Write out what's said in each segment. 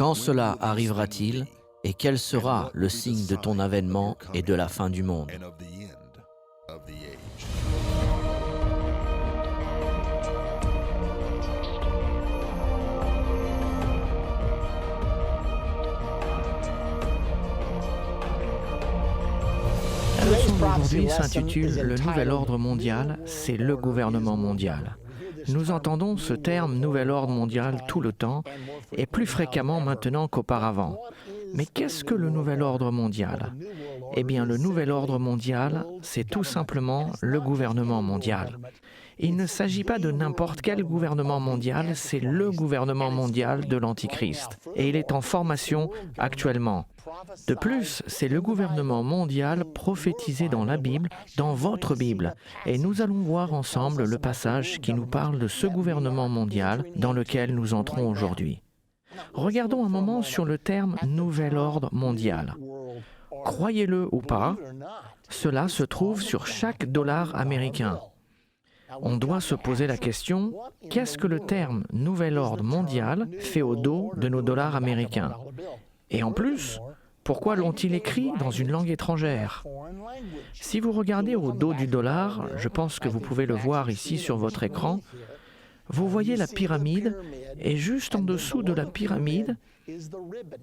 Quand cela arrivera-t-il et quel sera le signe de ton avènement et de la fin du monde? La leçon d'aujourd'hui s'intitule « Le nouvel ordre mondial, c'est le gouvernement mondial ». Nous entendons ce terme « nouvel ordre mondial » tout le temps, et plus fréquemment maintenant qu'auparavant. Mais qu'est-ce que le nouvel ordre mondial? Eh bien, le nouvel ordre mondial, c'est tout simplement le gouvernement mondial. Il ne s'agit pas de n'importe quel gouvernement mondial, c'est le gouvernement mondial de l'Antichrist. Et il est en formation actuellement. De plus, c'est le gouvernement mondial prophétisé dans la Bible, dans votre Bible. Et nous allons voir ensemble le passage qui nous parle de ce gouvernement mondial dans lequel nous entrons aujourd'hui. Regardons un moment sur le terme « nouvel ordre mondial ». Croyez-le ou pas, cela se trouve sur chaque dollar américain. On doit se poser la question, qu'est-ce que le terme « nouvel ordre mondial » fait au dos de nos dollars américains? Et en plus, pourquoi l'ont-ils écrit dans une langue étrangère? Si vous regardez au dos du dollar, je pense que vous pouvez le voir ici sur votre écran, vous voyez la pyramide, et juste en dessous de la pyramide,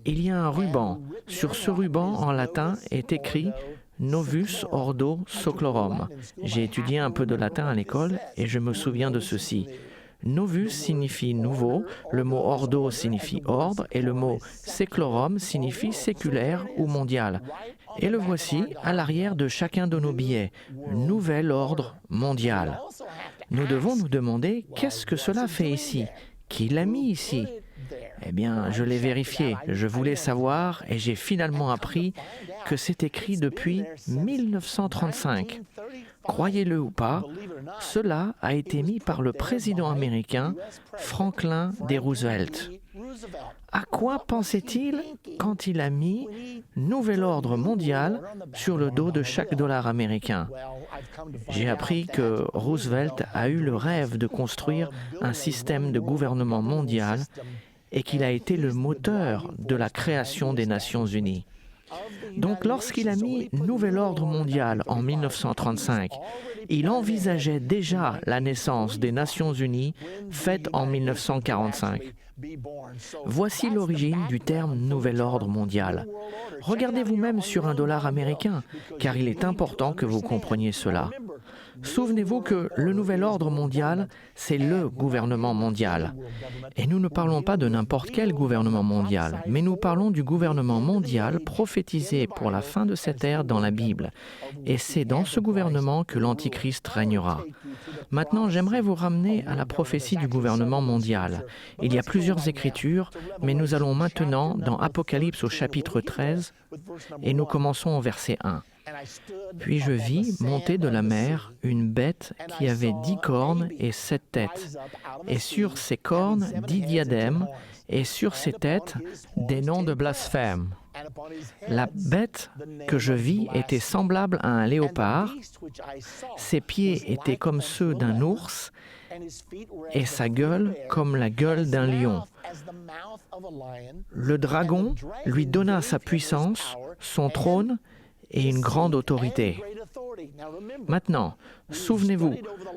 il y a un ruban. Sur ce ruban, en latin, est écrit « Novus Ordo Seclorum ». J'ai étudié un peu de latin à l'école et je me souviens de ceci. Novus signifie nouveau, le mot ordo signifie ordre et le mot seclorum signifie séculaire ou mondial. Et le voici à l'arrière de chacun de nos billets, nouvel ordre mondial. Nous devons nous demander qu'est-ce que cela fait ici? Qui l'a mis ici? Eh bien, je l'ai vérifié, je voulais savoir et j'ai finalement appris que c'est écrit depuis 1935. Croyez-le ou pas, cela a été mis par le président américain Franklin D. Roosevelt. À quoi pensait-il quand il a mis « Nouvel ordre mondial » sur le dos de chaque dollar américain? J'ai appris que Roosevelt a eu le rêve de construire un système de gouvernement mondial et qu'il a été le moteur de la création des Nations Unies. Donc lorsqu'il a mis « Nouvel ordre mondial » en 1935, il envisageait déjà la naissance des Nations Unies faite en 1945. Voici l'origine du terme « nouvel ordre mondial ». Regardez vous-même sur un dollar américain, car il est important que vous compreniez cela. Souvenez-vous que le nouvel ordre mondial, c'est le gouvernement mondial. Et nous ne parlons pas de n'importe quel gouvernement mondial, mais nous parlons du gouvernement mondial prophétisé pour la fin de cette ère dans la Bible. Et c'est dans ce gouvernement que l'Antichrist régnera. Maintenant, j'aimerais vous ramener à la prophétie du gouvernement mondial. Il y a plusieurs écritures, mais nous allons maintenant dans Apocalypse au chapitre 13, et nous commençons au verset 1. Puis je vis monter de la mer une bête qui avait 10 cornes et 7 têtes, et sur ses cornes 10 diadèmes, et sur ses têtes des noms de blasphème. La bête que je vis était semblable à un léopard, ses pieds étaient comme ceux d'un ours, et sa gueule comme la gueule d'un lion. Le dragon lui donna sa puissance, son trône et une grande autorité. Maintenant, souvenez-vous,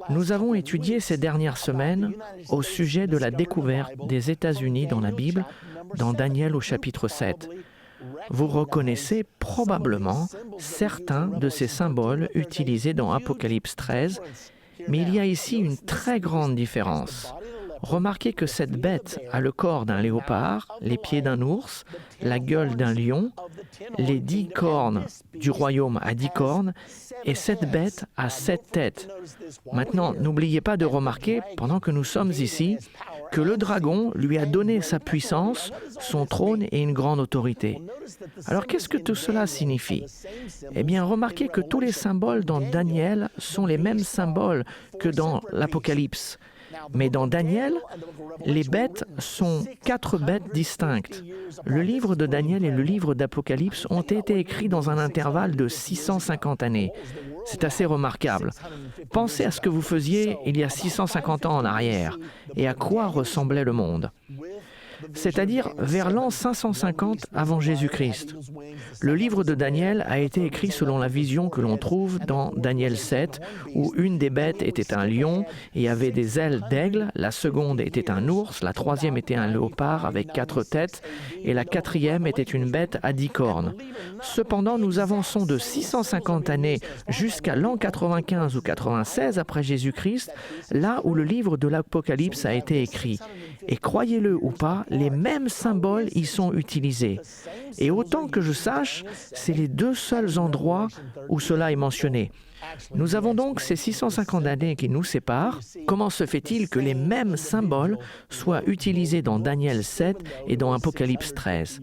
nous avons étudié ces dernières semaines au sujet de la découverte des États-Unis dans la Bible, dans Daniel au chapitre 7. Vous reconnaissez probablement certains de ces symboles utilisés dans Apocalypse 13, mais il y a ici une très grande différence. Remarquez que cette bête a le corps d'un léopard, les pieds d'un ours, la gueule d'un lion, les 10 cornes du royaume à 10 cornes, et cette bête a 7 têtes. Maintenant, n'oubliez pas de remarquer, pendant que nous sommes ici, que le dragon lui a donné sa puissance, son trône et une grande autorité. Alors qu'est-ce que tout cela signifie? Eh bien, remarquez que tous les symboles dans Daniel sont les mêmes symboles que dans l'Apocalypse. Mais dans Daniel, les bêtes sont 4 bêtes distinctes. Le livre de Daniel et le livre d'Apocalypse ont été écrits dans un intervalle de 650 années. C'est assez remarquable. Pensez à ce que vous faisiez il y a 650 ans en arrière et à quoi ressemblait le monde. c'est-à-dire vers l'an 550 avant Jésus-Christ. Le livre de Daniel a été écrit selon la vision que l'on trouve dans Daniel 7, où une des bêtes était un lion et avait des ailes d'aigle, la seconde était un ours, la troisième était un léopard avec 4 têtes, et la quatrième était une bête à 10 cornes. Cependant, nous avançons de 650 années jusqu'à l'an 95 ou 96 après Jésus-Christ, là où le livre de l'Apocalypse a été écrit. Et croyez-le ou pas, les mêmes symboles y sont utilisés. Et autant que je sache, c'est les 2 seuls endroits où cela est mentionné. Nous avons donc ces 650 années qui nous séparent. Comment se fait-il que les mêmes symboles soient utilisés dans Daniel 7 et dans Apocalypse 13 ?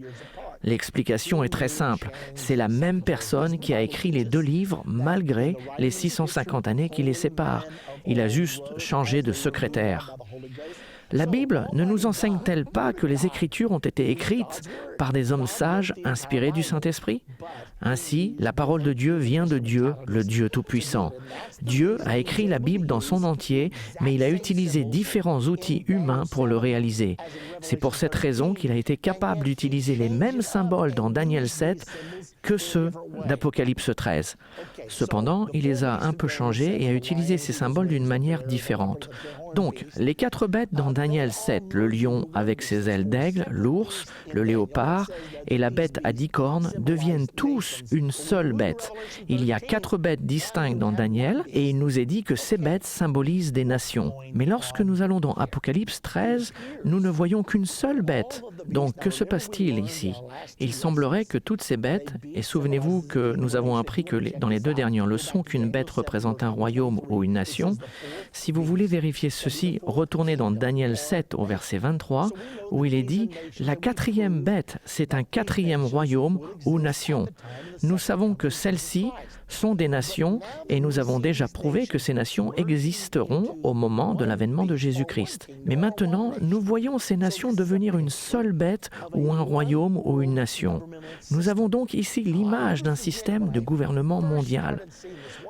L'explication est très simple. C'est la même personne qui a écrit les 2 livres malgré les 650 années qui les séparent. Il a juste changé de secrétaire. La Bible ne nous enseigne-t-elle pas que les Écritures ont été écrites par des hommes sages inspirés du Saint-Esprit ? Ainsi, la parole de Dieu vient de Dieu, le Dieu Tout-Puissant. Dieu a écrit la Bible dans son entier, mais il a utilisé différents outils humains pour le réaliser. C'est pour cette raison qu'il a été capable d'utiliser les mêmes symboles dans Daniel 7 que ceux d'Apocalypse 13. Cependant, il les a un peu changés et a utilisé ces symboles d'une manière différente. Donc, les 4 bêtes dans Daniel 7, le lion avec ses ailes d'aigle, l'ours, le léopard et la bête à 10 cornes deviennent tous une seule bête. Il y a 4 bêtes distinctes dans Daniel et il nous est dit que ces bêtes symbolisent des nations. Mais lorsque nous allons dans Apocalypse 13, nous ne voyons qu'une seule bête. Donc, que se passe-t-il ici ? Il semblerait que toutes ces bêtes, et souvenez-vous que nous avons appris que dans les 2 dernières leçons qu'une bête représente un royaume ou une nation, si vous voulez vérifier ceci, retournez dans Daniel 7 au verset 23, où il est dit « La 4e bête, c'est un 4e royaume ou nation. Nous savons que celles-ci sont des nations et nous avons déjà prouvé que ces nations existeront au moment de l'avènement de Jésus-Christ. Mais maintenant, nous voyons ces nations devenir une seule bête ou un royaume ou une nation. Nous avons donc ici l'image d'un système de gouvernement mondial.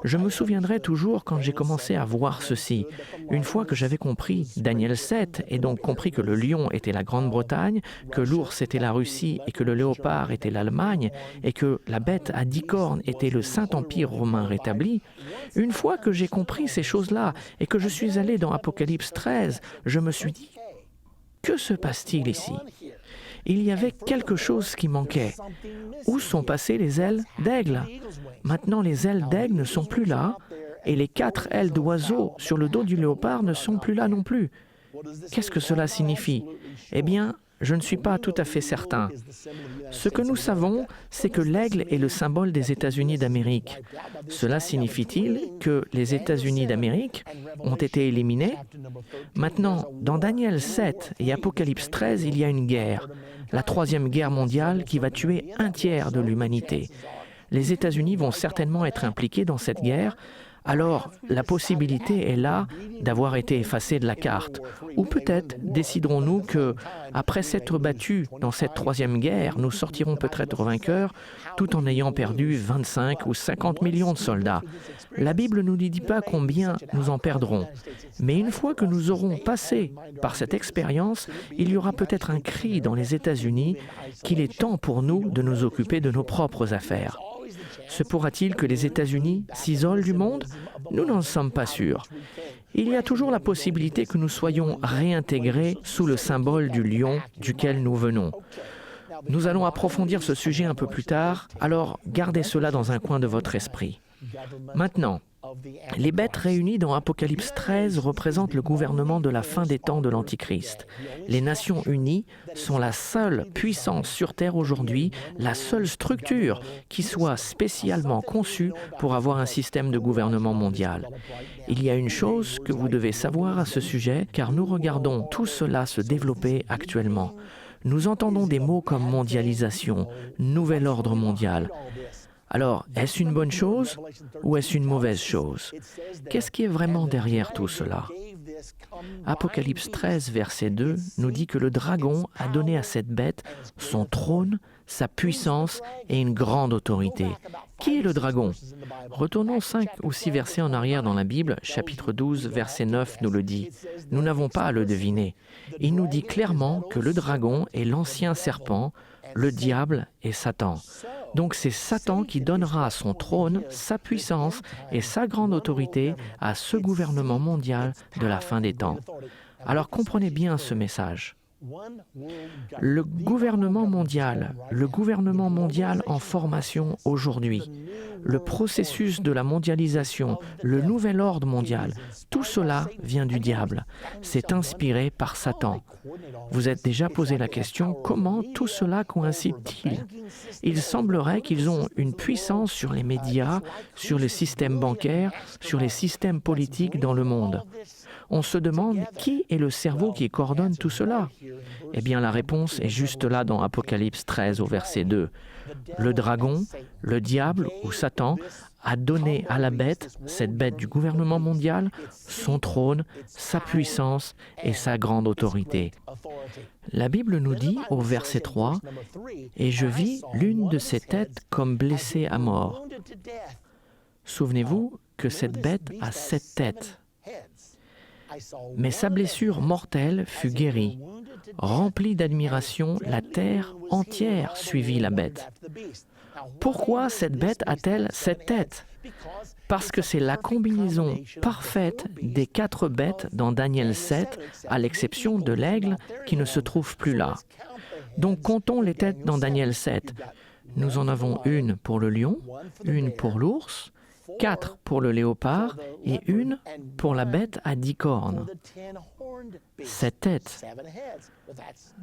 Je me souviendrai toujours quand j'ai commencé à voir ceci. Une fois que j'avais compris Daniel 7 et donc compris que le lion était la Grande-Bretagne, que l'ours était la Russie et que le léopard était l'Allemagne et que la bête à 10 cornes était le Saint-Empire romain rétabli, une fois que j'ai compris ces choses-là et que je suis allé dans Apocalypse 13, je me suis dit, que se passe-t-il ici ? Il y avait quelque chose qui manquait. Où sont passées les ailes d'aigle ? Maintenant, les ailes d'aigle ne sont plus là et les 4 ailes d'oiseau sur le dos du léopard ne sont plus là non plus. Qu'est-ce que cela signifie ? Eh bien, je ne suis pas tout à fait certain. Ce que nous savons, c'est que l'aigle est le symbole des États-Unis d'Amérique. Cela signifie-t-il que les États-Unis d'Amérique ont été éliminés ? Maintenant, dans Daniel 7 et Apocalypse 13, il y a une guerre, la 3e guerre mondiale qui va tuer un tiers de l'humanité. Les États-Unis vont certainement être impliqués dans cette guerre. Alors, la possibilité est là d'avoir été effacés de la carte. Ou peut-être déciderons-nous que, après s'être battus dans cette 3e guerre, nous sortirons peut-être vainqueurs tout en ayant perdu 25 ou 50 millions de soldats. La Bible ne nous dit pas combien nous en perdrons. Mais une fois que nous aurons passé par cette expérience, il y aura peut-être un cri dans les États-Unis qu'il est temps pour nous de nous occuper de nos propres affaires. Se pourra-t-il que les États-Unis s'isolent du monde ? Nous n'en sommes pas sûrs. Il y a toujours la possibilité que nous soyons réintégrés sous le symbole du lion duquel nous venons. Nous allons approfondir ce sujet un peu plus tard, alors gardez cela dans un coin de votre esprit. Maintenant, les bêtes réunies dans Apocalypse 13 représentent le gouvernement de la fin des temps de l'Antichrist. Les Nations Unies sont la seule puissance sur Terre aujourd'hui, la seule structure qui soit spécialement conçue pour avoir un système de gouvernement mondial. Il y a une chose que vous devez savoir à ce sujet, car nous regardons tout cela se développer actuellement. Nous entendons des mots comme mondialisation, nouvel ordre mondial. Alors, est-ce une bonne chose ou est-ce une mauvaise chose? Qu'est-ce qui est vraiment derrière tout cela? Apocalypse 13, verset 2, nous dit que le dragon a donné à cette bête son trône, sa puissance et une grande autorité. Qui est le dragon? Retournons 5 ou 6 versets en arrière dans la Bible, chapitre 12, verset 9 nous le dit. Nous n'avons pas à le deviner. Il nous dit clairement que le dragon est l'ancien serpent, le diable et Satan. Donc c'est Satan qui donnera son trône, sa puissance et sa grande autorité à ce gouvernement mondial de la fin des temps. Alors comprenez bien ce message. Le gouvernement mondial en formation aujourd'hui, le processus de la mondialisation, le nouvel ordre mondial, tout cela vient du diable. C'est inspiré par Satan. Vous êtes déjà posé la question, comment tout cela coïncide-t-il? Il semblerait qu'ils ont une puissance sur les médias, sur le système bancaire, sur les systèmes politiques dans le monde. On se demande qui est le cerveau qui coordonne tout cela? Eh bien, la réponse est juste là dans Apocalypse 13 au verset 2. Le dragon, le diable ou Satan a donné à la bête, cette bête du gouvernement mondial, son trône, sa puissance et sa grande autorité. La Bible nous dit au verset 3, « Et je vis l'une de ces têtes comme blessée à mort. » Souvenez-vous que cette bête a 7 têtes. Mais sa blessure mortelle fut guérie. Remplie d'admiration, la terre entière suivit la bête. Pourquoi cette bête a-t-elle 7 têtes? Parce que c'est la combinaison parfaite des 4 bêtes dans Daniel 7, à l'exception de l'aigle qui ne se trouve plus là. Donc comptons les têtes dans Daniel 7. Nous en avons une pour le lion, une pour l'ours, 4 pour le léopard et une pour la bête à 10 cornes. 7 têtes.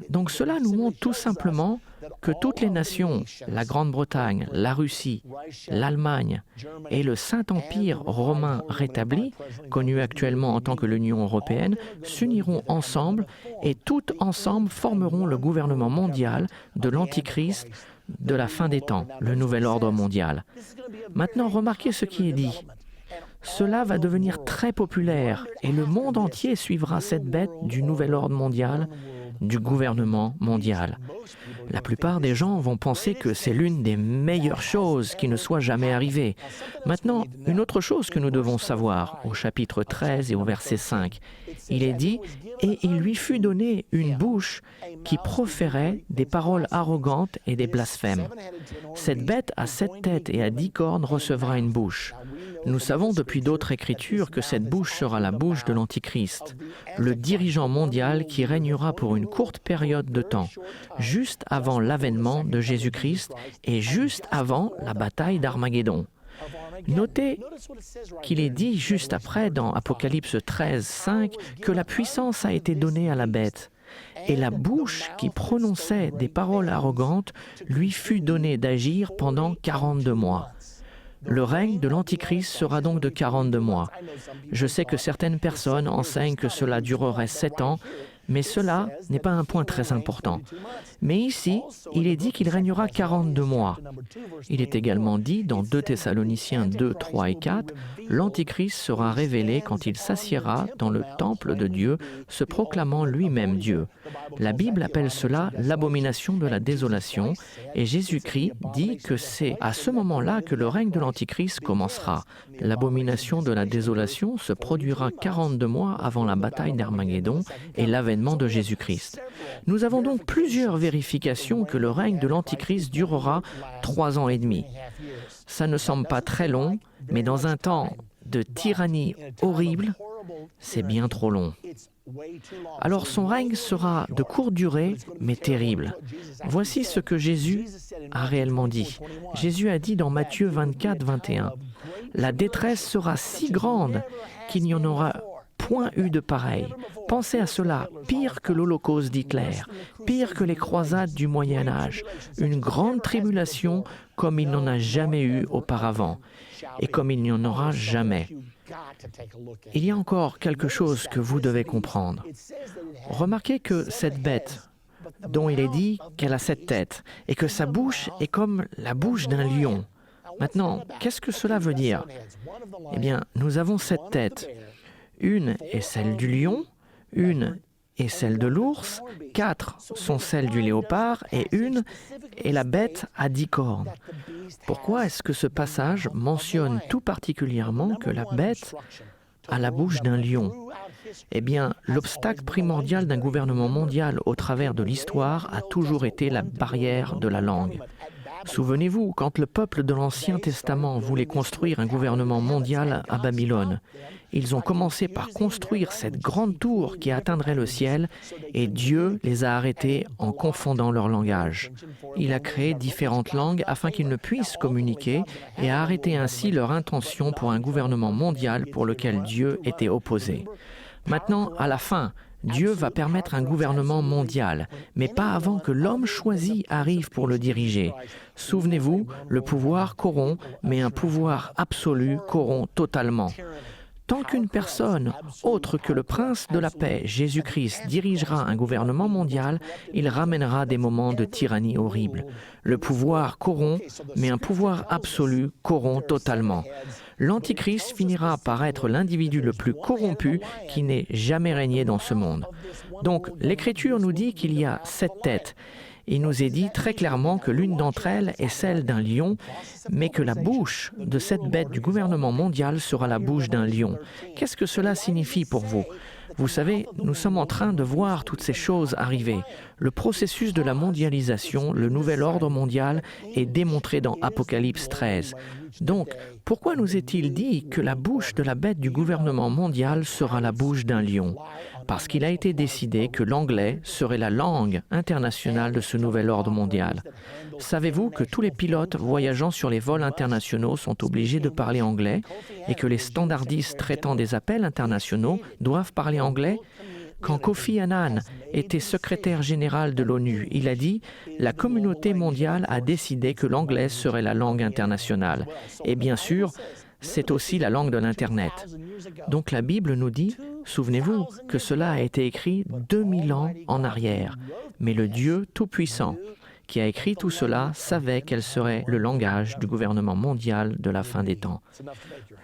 Donc cela nous montre tout simplement que toutes les nations, la Grande-Bretagne, la Russie, l'Allemagne et le Saint-Empire romain rétabli, connu actuellement en tant que l'Union européenne, s'uniront ensemble et toutes ensemble formeront le gouvernement mondial de l'Antichrist de la fin des temps, le nouvel ordre mondial. Maintenant, remarquez ce qui est dit. Cela va devenir très populaire et le monde entier suivra cette bête du nouvel ordre mondial, du gouvernement mondial. La plupart des gens vont penser que c'est l'une des meilleures choses qui ne soit jamais arrivée. Maintenant, une autre chose que nous devons savoir, au chapitre 13 et au verset 5, il est dit « Et il lui fut donné une bouche qui proférait des paroles arrogantes et des blasphèmes. Cette bête à 7 têtes et à 10 cornes recevra une bouche. » Nous savons depuis d'autres écritures que cette bouche sera la bouche de l'Antichrist, le dirigeant mondial qui régnera pour une courte période de temps, juste avant l'avènement de Jésus-Christ et juste avant la bataille d'Armageddon. Notez qu'il est dit juste après dans Apocalypse 13, 5 que la puissance a été donnée à la bête. Et la bouche qui prononçait des paroles arrogantes lui fut donnée d'agir pendant 42 mois. Le règne de l'Antichrist sera donc de 42 mois. Je sais que certaines personnes enseignent que cela durerait 7 ans, mais cela n'est pas un point très important. Mais ici, il est dit qu'il régnera 42 mois. Il est également dit dans 2 Thessaloniciens 2, 3 et 4, « L'Antichrist sera révélé quand il s'assiera dans le temple de Dieu, se proclamant lui-même Dieu. » La Bible appelle cela l'abomination de la désolation, et Jésus-Christ dit que c'est à ce moment-là que le règne de l'Antichrist commencera. L'abomination de la désolation se produira 42 mois avant la bataille d'Armageddon et l'avènement de Jésus-Christ. Nous avons donc plusieurs vérifications que le règne de l'Antichrist durera 3 ans et demi. Ça ne semble pas très long, mais dans un temps de tyrannie horrible, c'est bien trop long. Alors son règne sera de courte durée, mais terrible. Voici ce que Jésus a réellement dit. Jésus a dit dans Matthieu 24, 21, « La détresse sera si grande qu'il n'y en aura point eu de pareil. Pensez à cela, pire que l'Holocauste d'Hitler, pire que les croisades du Moyen-Âge, une grande tribulation comme il n'en a jamais eu auparavant et comme il n'y en aura jamais. » Il y a encore quelque chose que vous devez comprendre. Remarquez que cette bête, dont il est dit qu'elle a 7 têtes, et que sa bouche est comme la bouche d'un lion. Maintenant, qu'est-ce que cela veut dire? Eh bien, nous avons 7 têtes. Une est celle du lion, une est celle de l'ours, 4 sont celles du léopard et une est la bête à 10 cornes. Pourquoi est-ce que ce passage mentionne tout particulièrement que la bête a la bouche d'un lion? Eh bien, l'obstacle primordial d'un gouvernement mondial au travers de l'histoire a toujours été la barrière de la langue. Souvenez-vous, quand le peuple de l'Ancien Testament voulait construire un gouvernement mondial à Babylone, ils ont commencé par construire cette grande tour qui atteindrait le ciel et Dieu les a arrêtés en confondant leur langage. Il a créé différentes langues afin qu'ils ne puissent communiquer et a arrêté ainsi leur intention pour un gouvernement mondial pour lequel Dieu était opposé. Maintenant, à la fin, Dieu va permettre un gouvernement mondial, mais pas avant que l'homme choisi arrive pour le diriger. Souvenez-vous, le pouvoir corrompt, mais un pouvoir absolu corrompt totalement. Tant qu'une personne, autre que le prince de la paix, Jésus-Christ, dirigera un gouvernement mondial, il ramènera des moments de tyrannie horrible. Le pouvoir corrompt, mais un pouvoir absolu corrompt totalement. L'Antichrist finira par être l'individu le plus corrompu qui n'ait jamais régné dans ce monde. Donc, l'Écriture nous dit qu'il y a 7 têtes. Il nous est dit très clairement que l'une d'entre elles est celle d'un lion, mais que la bouche de cette bête du gouvernement mondial sera la bouche d'un lion. Qu'est-ce que cela signifie pour vous? Vous savez, nous sommes en train de voir toutes ces choses arriver. Le processus de la mondialisation, le nouvel ordre mondial, est démontré dans Apocalypse 13. Donc, pourquoi nous est-il dit que la bouche de la bête du gouvernement mondial sera la bouche d'un lion? Parce qu'il a été décidé que l'anglais serait la langue internationale de ce nouvel ordre mondial. Savez-vous que tous les pilotes voyageant sur les vols internationaux sont obligés de parler anglais et que les standardistes traitant des appels internationaux doivent parler anglais? Quand Kofi Annan était secrétaire général de l'ONU, il a dit « La communauté mondiale a décidé que l'anglais serait la langue internationale. » Et bien sûr, c'est aussi la langue de l'Internet. Donc la Bible nous dit, souvenez-vous, que cela a été écrit 2000 ans en arrière. Mais le Dieu Tout-Puissant, qui a écrit tout cela, savait quel serait le langage du gouvernement mondial de la fin des temps.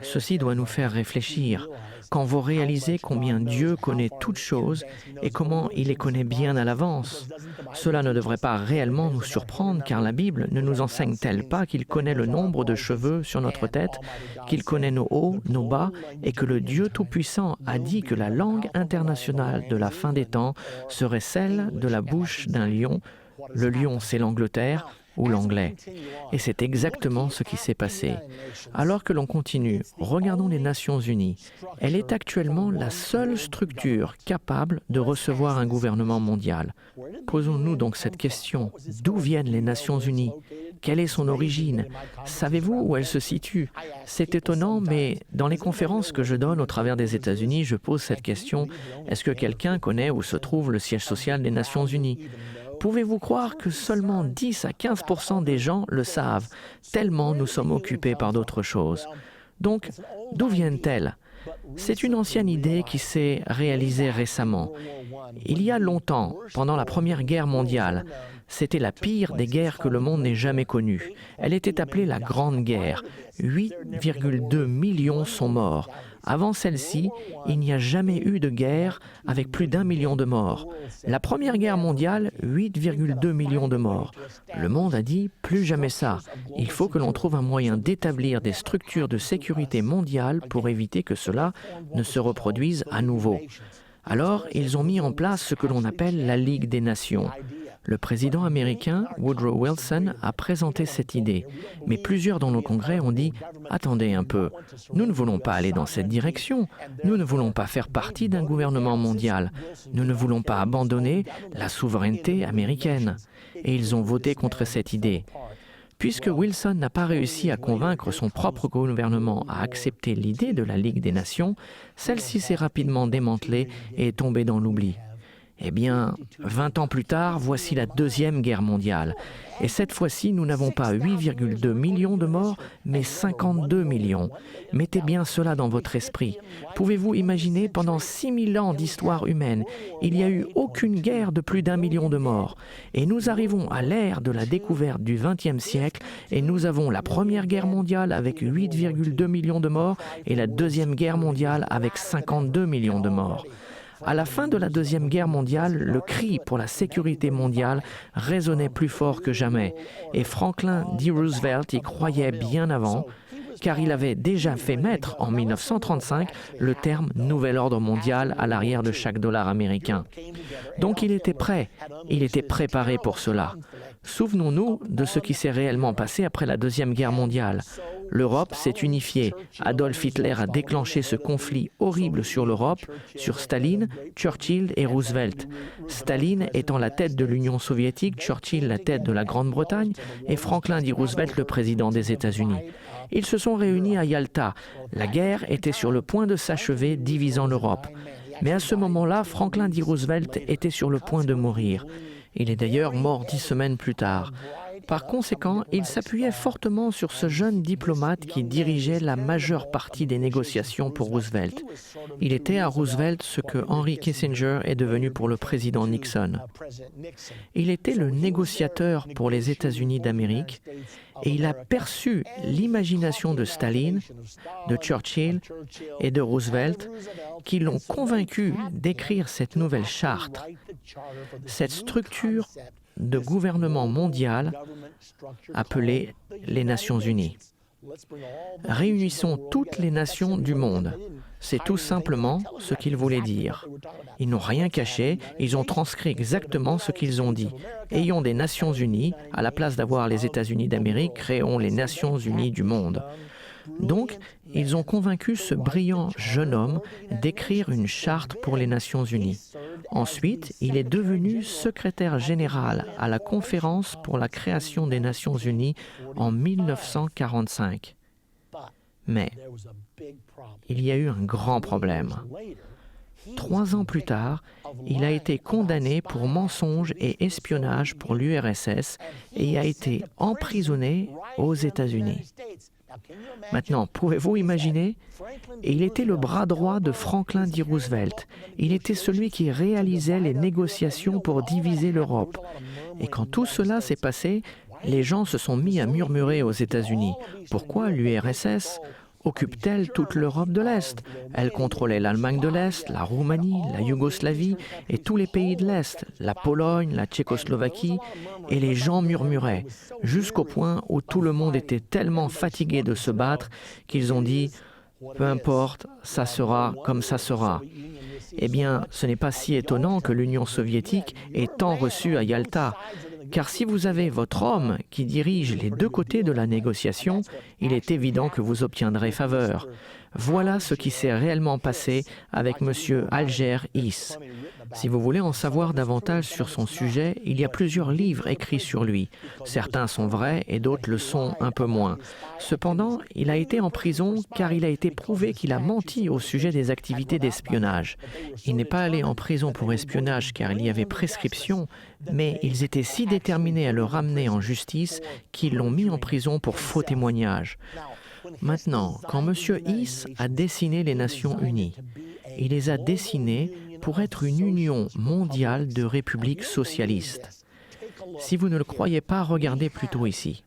Ceci doit nous faire réfléchir. Quand vous réalisez combien Dieu connaît toutes choses et comment il les connaît bien à l'avance, cela ne devrait pas réellement nous surprendre car la Bible ne nous enseigne-t-elle pas qu'il connaît le nombre de cheveux sur notre tête, qu'il connaît nos hauts, nos bas et que le Dieu Tout-Puissant a dit que la langue internationale de la fin des temps serait celle de la bouche d'un lion. Le lion, c'est l'Angleterre ou l'anglais. Et c'est exactement ce qui s'est passé. Alors que l'on continue, regardons les Nations Unies. Elle est actuellement la seule structure capable de recevoir un gouvernement mondial. Posons-nous donc cette question. D'où viennent les Nations Unies? Quelle est son origine? Savez-vous où elle se situe? C'est étonnant, mais dans les conférences que je donne au travers des États-Unis, je pose cette question. Est-ce que quelqu'un connaît où se trouve le siège social des Nations Unies? Pouvez-vous croire que seulement 10 à 15% des gens le savent, tellement nous sommes occupés par d'autres choses? Donc, d'où viennent-elles? C'est une ancienne idée qui s'est réalisée récemment. Il y a longtemps, pendant la Première Guerre mondiale, c'était la pire des guerres que le monde n'ait jamais connue. Elle était appelée la Grande Guerre. 8,2 millions sont morts. Avant celle-ci, il n'y a jamais eu de guerre avec plus d'1 million de morts. La Première Guerre mondiale, 8,2 millions de morts. Le monde a dit « plus jamais ça ». Il faut que l'on trouve un moyen d'établir des structures de sécurité mondiale pour éviter que cela ne se reproduise à nouveau. Alors, ils ont mis en place ce que l'on appelle la Ligue des Nations. Le président américain, Woodrow Wilson, a présenté cette idée. Mais plusieurs dans le Congrès ont dit « Attendez un peu, nous ne voulons pas aller dans cette direction. Nous ne voulons pas faire partie d'un gouvernement mondial. Nous ne voulons pas abandonner la souveraineté américaine. » Et ils ont voté contre cette idée. Puisque Wilson n'a pas réussi à convaincre son propre gouvernement à accepter l'idée de la Ligue des Nations, celle-ci s'est rapidement démantelée et est tombée dans l'oubli. Eh bien, 20 ans plus tard, voici la Deuxième Guerre mondiale. Et cette fois-ci, nous n'avons pas 8,2 millions de morts, mais 52 millions. Mettez bien cela dans votre esprit. Pouvez-vous imaginer, pendant 6000 ans d'histoire humaine, il n'y a eu aucune guerre de plus d'1 million de morts. Et nous arrivons à l'ère de la découverte du XXe siècle et nous avons la Première Guerre mondiale avec 8,2 millions de morts et la Deuxième Guerre mondiale avec 52 millions de morts. À la fin de la Deuxième Guerre mondiale, le cri pour la sécurité mondiale résonnait plus fort que jamais. Et Franklin D. Roosevelt y croyait bien avant, car il avait déjà fait mettre en 1935 le terme « nouvel ordre mondial » à l'arrière de chaque dollar américain. Donc il était prêt, il était préparé pour cela. Souvenons-nous de ce qui s'est réellement passé après la Deuxième Guerre mondiale. L'Europe s'est unifiée. Adolf Hitler a déclenché ce conflit horrible sur l'Europe, sur Staline, Churchill et Roosevelt. Staline étant la tête de l'Union soviétique, Churchill la tête de la Grande-Bretagne et Franklin D. Roosevelt le président des États-Unis. Ils se sont réunis à Yalta. La guerre était sur le point de s'achever, divisant l'Europe. Mais à ce moment-là, Franklin D. Roosevelt était sur le point de mourir. Il est d'ailleurs mort 10 semaines plus tard. Par conséquent, il s'appuyait fortement sur ce jeune diplomate qui dirigeait la majeure partie des négociations pour Roosevelt. Il était à Roosevelt ce que Henry Kissinger est devenu pour le président Nixon. Il était le négociateur pour les États-Unis d'Amérique et il a perçu l'imagination de Staline, de Churchill et de Roosevelt qui l'ont convaincu d'écrire cette nouvelle charte, cette structure de gouvernement mondial appelée les Nations Unies. Réunissons toutes les nations du monde. C'est tout simplement ce qu'ils voulaient dire. Ils n'ont rien caché, ils ont transcrit exactement ce qu'ils ont dit. Ayons des Nations Unies, à la place d'avoir les États-Unis d'Amérique, créons les Nations Unies du monde. Donc, ils ont convaincu ce brillant jeune homme d'écrire une charte pour les Nations Unies. Ensuite, il est devenu secrétaire général à la conférence pour la création des Nations Unies en 1945. Mais il y a eu un grand problème. 3 ans plus tard, il a été condamné pour mensonge et espionnage pour l'URSS et a été emprisonné aux États-Unis. Maintenant, pouvez-vous imaginer? Il était le bras droit de Franklin D. Roosevelt. Il était celui qui réalisait les négociations pour diviser l'Europe. Et quand tout cela s'est passé, les gens se sont mis à murmurer aux États-Unis. Pourquoi l'URSS occupe-t-elle toute l'Europe de l'Est? Elle contrôlait l'Allemagne de l'Est, la Roumanie, la Yougoslavie et tous les pays de l'Est, la Pologne, la Tchécoslovaquie, et les gens murmuraient, jusqu'au point où tout le monde était tellement fatigué de se battre qu'ils ont dit « peu importe, ça sera comme ça sera ». Eh bien, ce n'est pas si étonnant que l'Union soviétique ait tant reçu à Yalta. Car si vous avez votre homme qui dirige les deux côtés de la négociation, il est évident que vous obtiendrez faveur. Voilà ce qui s'est réellement passé avec M. Alger Hiss. Si vous voulez en savoir davantage sur son sujet, il y a plusieurs livres écrits sur lui. Certains sont vrais et d'autres le sont un peu moins. Cependant, il a été en prison car il a été prouvé qu'il a menti au sujet des activités d'espionnage. Il n'est pas allé en prison pour espionnage car il y avait prescription, mais ils étaient si déterminés à le ramener en justice qu'ils l'ont mis en prison pour faux témoignages. Maintenant, quand M. Hiss a dessiné les Nations Unies, il les a dessinées pour être une union mondiale de républiques socialistes. Si vous ne le croyez pas, regardez plutôt ici.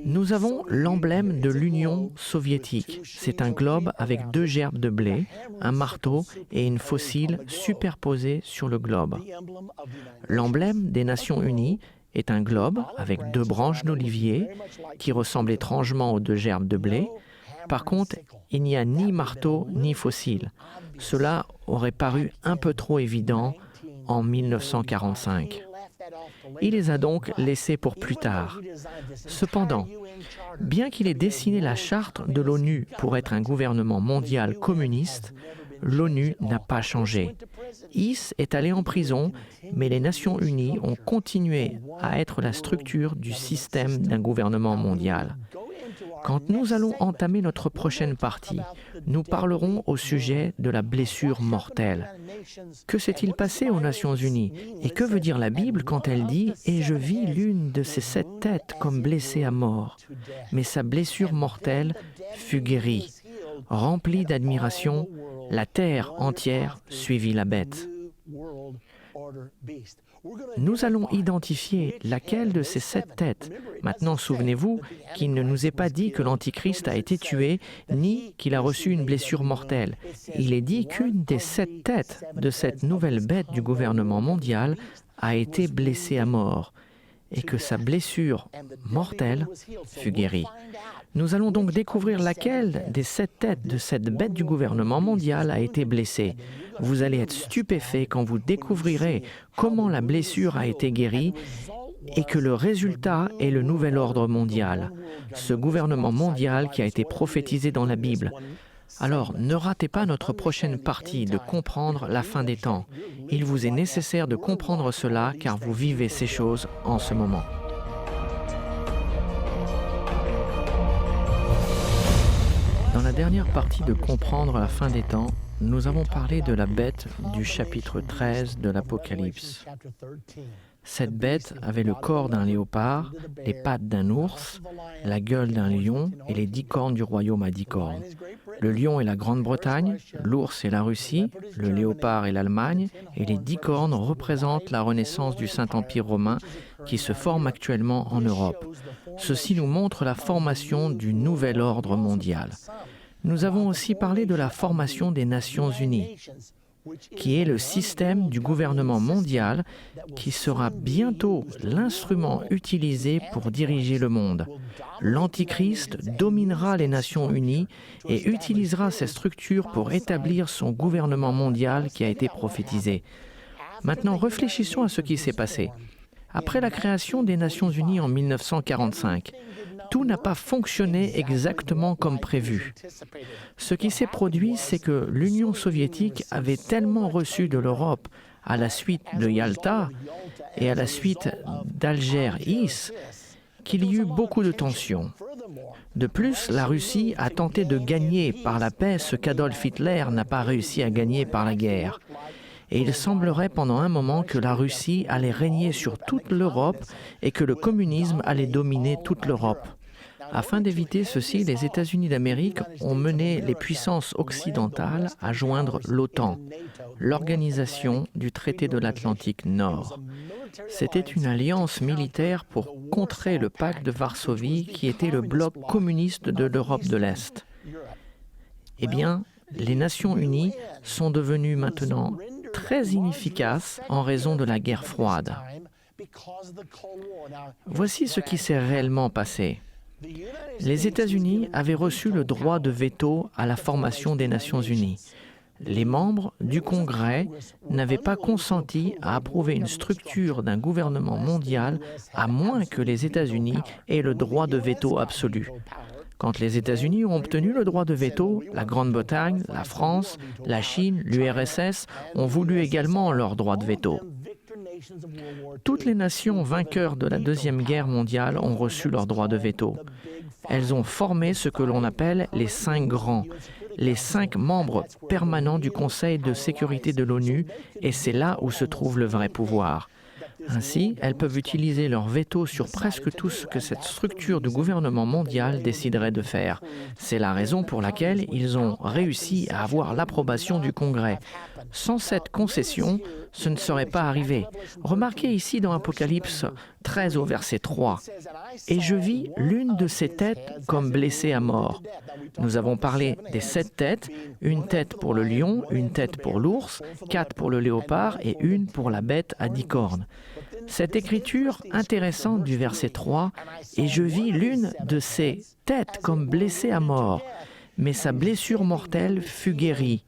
Nous avons l'emblème de l'Union soviétique. C'est un globe avec 2 gerbes de blé, un marteau et une faucille superposés sur le globe. L'emblème des Nations Unies est un globe avec 2 branches d'olivier qui ressemblent étrangement aux 2 gerbes de blé. Par contre, il n'y a ni marteau ni faucille. Cela aurait paru un peu trop évident en 1945. Il les a donc laissés pour plus tard. Cependant, bien qu'il ait dessiné la charte de l'ONU pour être un gouvernement mondial communiste, l'ONU n'a pas changé. Hiss est allé en prison, mais les Nations Unies ont continué à être la structure du système d'un gouvernement mondial. Quand nous allons entamer notre prochaine partie, nous parlerons au sujet de la blessure mortelle. Que s'est-il passé aux Nations Unies? Et que veut dire la Bible quand elle dit « Et je vis l'une de ces 7 têtes comme blessée à mort, mais sa blessure mortelle fut guérie. Remplie d'admiration, la terre entière suivit la bête. » Nous allons identifier laquelle de ces 7 têtes. Maintenant, souvenez-vous qu'il ne nous est pas dit que l'Antichrist a été tué, ni qu'il a reçu une blessure mortelle. Il est dit qu'une des 7 têtes de cette nouvelle bête du gouvernement mondial a été blessée à mort, et que sa blessure mortelle fut guérie. Nous allons donc découvrir laquelle des 7 têtes de cette bête du gouvernement mondial a été blessée. Vous allez être stupéfaits quand vous découvrirez comment la blessure a été guérie et que le résultat est le nouvel ordre mondial, ce gouvernement mondial qui a été prophétisé dans la Bible. Alors, ne ratez pas notre prochaine partie de comprendre la fin des temps. Il vous est nécessaire de comprendre cela car vous vivez ces choses en ce moment. Dans la dernière partie de comprendre la fin des temps, nous avons parlé de la bête du chapitre 13 de l'Apocalypse. Cette bête avait le corps d'un léopard, les pattes d'un ours, la gueule d'un lion et les 10 cornes du royaume à 10 cornes. Le lion est la Grande-Bretagne, l'ours est la Russie, le léopard est l'Allemagne et les 10 cornes représentent la renaissance du Saint-Empire romain qui se forme actuellement en Europe. Ceci nous montre la formation du nouvel ordre mondial. Nous avons aussi parlé de la formation des Nations Unies, qui est le système du gouvernement mondial qui sera bientôt l'instrument utilisé pour diriger le monde. L'Antichrist dominera les Nations Unies et utilisera ces structures pour établir son gouvernement mondial qui a été prophétisé. Maintenant, réfléchissons à ce qui s'est passé. Après la création des Nations Unies en 1945, tout n'a pas fonctionné exactement comme prévu. Ce qui s'est produit, c'est que l'Union soviétique avait tellement reçu de l'Europe à la suite de Yalta et à la suite d'Alger-Is qu'il y eut beaucoup de tensions. De plus, la Russie a tenté de gagner par la paix ce qu'Adolf Hitler n'a pas réussi à gagner par la guerre. Et il semblerait pendant un moment que la Russie allait régner sur toute l'Europe et que le communisme allait dominer toute l'Europe. Afin d'éviter ceci, les États-Unis d'Amérique ont mené les puissances occidentales à joindre l'OTAN, l'organisation du traité de l'Atlantique Nord. C'était une alliance militaire pour contrer le pacte de Varsovie qui était le bloc communiste de l'Europe de l'Est. Eh bien, les Nations Unies sont devenues maintenant très inefficaces en raison de la guerre froide. Voici ce qui s'est réellement passé. Les États-Unis avaient reçu le droit de veto à la formation des Nations Unies. Les membres du Congrès n'avaient pas consenti à approuver une structure d'un gouvernement mondial à moins que les États-Unis aient le droit de veto absolu. Quand les États-Unis ont obtenu le droit de veto, la Grande-Bretagne, la France, la Chine, l'URSS ont voulu également leur droit de veto. Toutes les nations vainqueurs de la Deuxième Guerre mondiale ont reçu leur droit de veto. Elles ont formé ce que l'on appelle les 5 grands, les 5 membres permanents du Conseil de sécurité de l'ONU, et c'est là où se trouve le vrai pouvoir. Ainsi, elles peuvent utiliser leur veto sur presque tout ce que cette structure du gouvernement mondial déciderait de faire. C'est la raison pour laquelle ils ont réussi à avoir l'approbation du Congrès. Sans cette concession, ce ne serait pas arrivé. Remarquez ici dans Apocalypse 13 au verset 3. « Et je vis l'une de ces têtes comme blessée à mort. » Nous avons parlé des 7 têtes, une tête pour le lion, une tête pour l'ours, 4 pour le léopard et une pour la bête à 10 cornes. Cette écriture intéressante du verset 3, « Et je vis l'une de ces têtes comme blessée à mort, mais sa blessure mortelle fut guérie.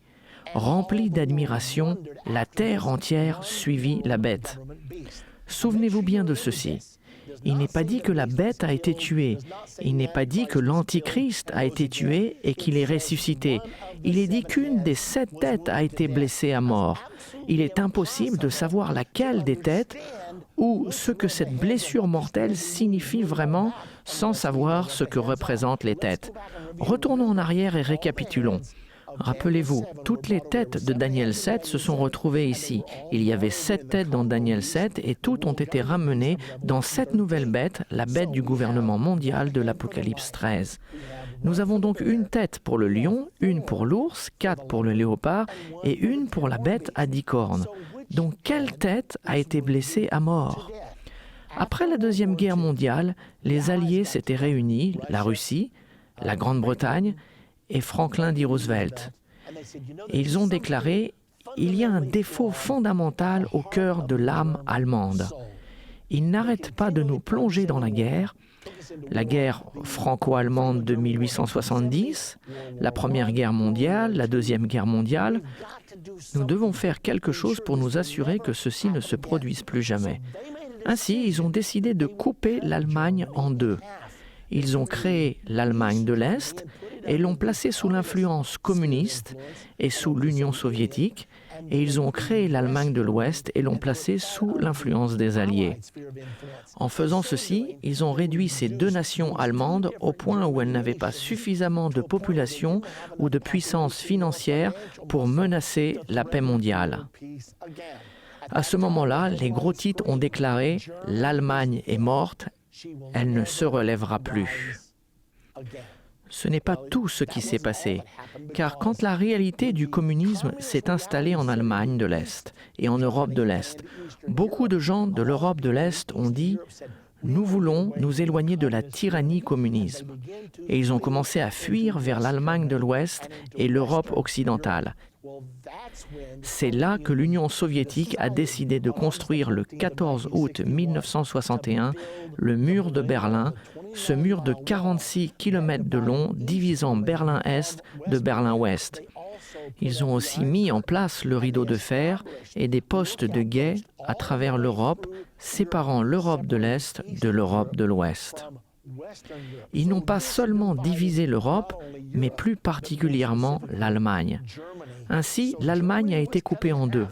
Remplie d'admiration, la terre entière suivit la bête. » Souvenez-vous bien de ceci. Il n'est pas dit que la bête a été tuée. Il n'est pas dit que l'Antichrist a été tué et qu'il est ressuscité. Il est dit qu'une des 7 têtes a été blessée à mort. Il est impossible de savoir laquelle des têtes ou ce que cette blessure mortelle signifie vraiment sans savoir ce que représentent les têtes. Retournons en arrière et récapitulons. Rappelez-vous, toutes les têtes de Daniel 7 se sont retrouvées ici. Il y avait 7 têtes dans Daniel 7 et toutes ont été ramenées dans cette nouvelle bête, la bête du gouvernement mondial de l'Apocalypse 13. Nous avons donc une tête pour le lion, une pour l'ours, 4 pour le léopard et une pour la bête à 10 cornes. Donc quelle tête a été blessée à mort ? Après la Deuxième Guerre mondiale, les Alliés s'étaient réunis, la Russie, la Grande-Bretagne et Franklin D. Roosevelt. Et ils ont déclaré « Il y a un défaut fondamental au cœur de l'âme allemande. Ils n'arrêtent pas de nous plonger dans la guerre franco-allemande de 1870, la Première Guerre mondiale, la Deuxième Guerre mondiale. Nous devons faire quelque chose pour nous assurer que ceci ne se produise plus jamais. » Ainsi, ils ont décidé de couper l'Allemagne en deux. Ils ont créé l'Allemagne de l'Est et l'ont placée sous l'influence communiste et sous l'Union soviétique, et ils ont créé l'Allemagne de l'Ouest et l'ont placée sous l'influence des Alliés. En faisant ceci, ils ont réduit ces deux nations allemandes au point où elles n'avaient pas suffisamment de population ou de puissance financière pour menacer la paix mondiale. À ce moment-là, les gros titres ont déclaré « L'Allemagne est morte, elle ne se relèvera plus ». Ce n'est pas tout ce qui s'est passé, car quand la réalité du communisme s'est installée en Allemagne de l'Est et en Europe de l'Est, beaucoup de gens de l'Europe de l'Est ont dit « Nous voulons nous éloigner de la tyrannie communiste ». Et ils ont commencé à fuir vers l'Allemagne de l'Ouest et l'Europe occidentale. C'est là que l'Union soviétique a décidé de construire le 14 août 1961 le mur de Berlin, ce mur de 46 km de long divisant Berlin-Est de Berlin-Ouest. Ils ont aussi mis en place le rideau de fer et des postes de guet à travers l'Europe, séparant l'Europe de l'Est de l'Europe de l'Ouest. Ils n'ont pas seulement divisé l'Europe, mais plus particulièrement l'Allemagne. Ainsi, l'Allemagne a été coupée en deux.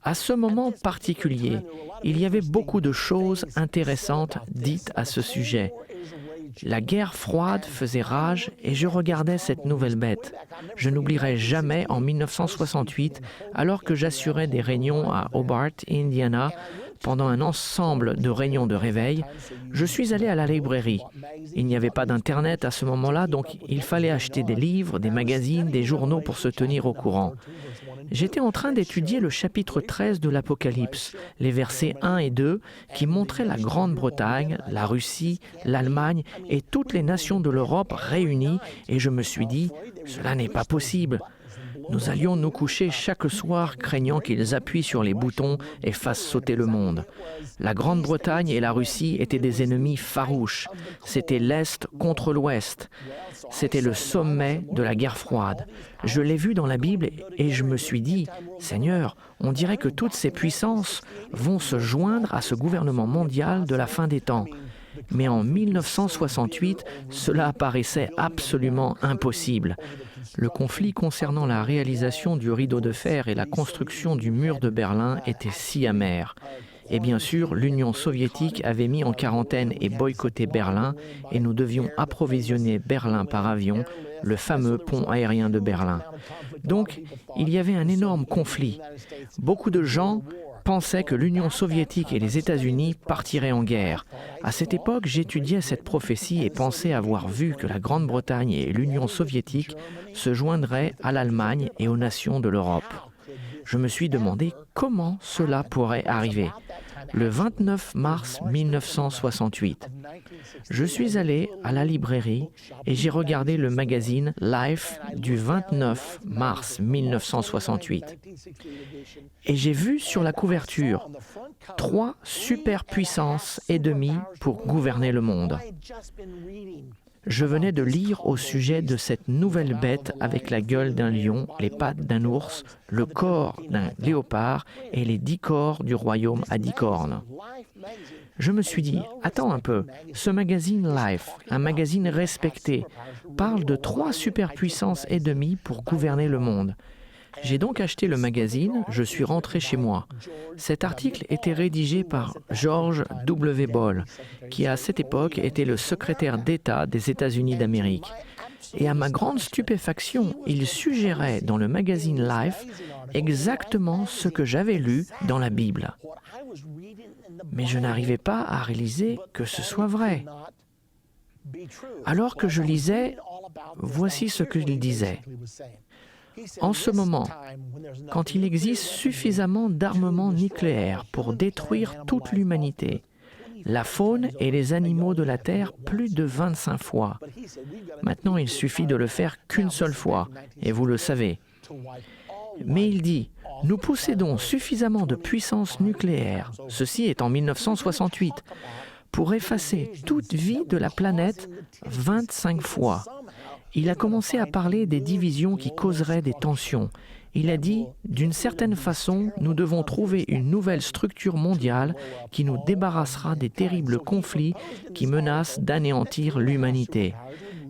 À ce moment particulier, il y avait beaucoup de choses intéressantes dites à ce sujet. La guerre froide faisait rage et je regardais cette nouvelle bête. Je n'oublierai jamais en 1968, alors que j'assurais des réunions à Hobart, Indiana, pendant un ensemble de réunions de réveil, je suis allé à la librairie. Il n'y avait pas d'Internet à ce moment-là, donc il fallait acheter des livres, des magazines, des journaux pour se tenir au courant. J'étais en train d'étudier le chapitre 13 de l'Apocalypse, les versets 1 et 2, qui montraient la Grande-Bretagne, la Russie, l'Allemagne et toutes les nations de l'Europe réunies, et je me suis dit, cela n'est pas possible. Nous allions nous coucher chaque soir craignant qu'ils appuient sur les boutons et fassent sauter le monde. La Grande-Bretagne et la Russie étaient des ennemis farouches. C'était l'Est contre l'Ouest. C'était le sommet de la guerre froide. Je l'ai vu dans la Bible et je me suis dit, Seigneur, on dirait que toutes ces puissances vont se joindre à ce gouvernement mondial de la fin des temps. Mais en 1968, cela paraissait absolument impossible. Le conflit concernant la réalisation du rideau de fer et la construction du mur de Berlin était si amer. Et bien sûr, l'Union soviétique avait mis en quarantaine et boycotté Berlin et nous devions approvisionner Berlin par avion, le fameux pont aérien de Berlin. Donc, il y avait un énorme conflit. Beaucoup de gens pensaient que l'Union soviétique et les États-Unis partiraient en guerre. À cette époque, j'étudiais cette prophétie et pensais avoir vu que la Grande-Bretagne et l'Union soviétique se joindraient à l'Allemagne et aux nations de l'Europe. Je me suis demandé comment cela pourrait arriver. Le 29 mars 1968, je suis allé à la librairie et j'ai regardé le magazine Life du 29 mars 1968. Et j'ai vu sur la couverture 3 superpuissances et demie pour gouverner le monde. Je venais de lire au sujet de cette nouvelle bête avec la gueule d'un lion, les pattes d'un ours, le corps d'un léopard et les 10 corps du royaume à 10 cornes. Je me suis dit, attends un peu, ce magazine Life, un magazine respecté, parle de 3 superpuissances et demie pour gouverner le monde. J'ai donc acheté le magazine, je suis rentré chez moi. Cet article était rédigé par George W. Ball, qui à cette époque était le secrétaire d'État des États-Unis d'Amérique. Et à ma grande stupéfaction, il suggérait dans le magazine Life exactement ce que j'avais lu dans la Bible. Mais je n'arrivais pas à réaliser que ce soit vrai. Alors que je lisais, voici ce qu'il disait. En ce moment, quand il existe suffisamment d'armements nucléaires pour détruire toute l'humanité, la faune et les animaux de la Terre plus de 25 fois. Maintenant, il suffit de le faire qu'une seule fois, et vous le savez. Mais il dit, nous possédons suffisamment de puissance nucléaire, ceci est en 1968, pour effacer toute vie de la planète 25 fois. Il a commencé à parler des divisions qui causeraient des tensions. Il a dit, d'une certaine façon, nous devons trouver une nouvelle structure mondiale qui nous débarrassera des terribles conflits qui menacent d'anéantir l'humanité.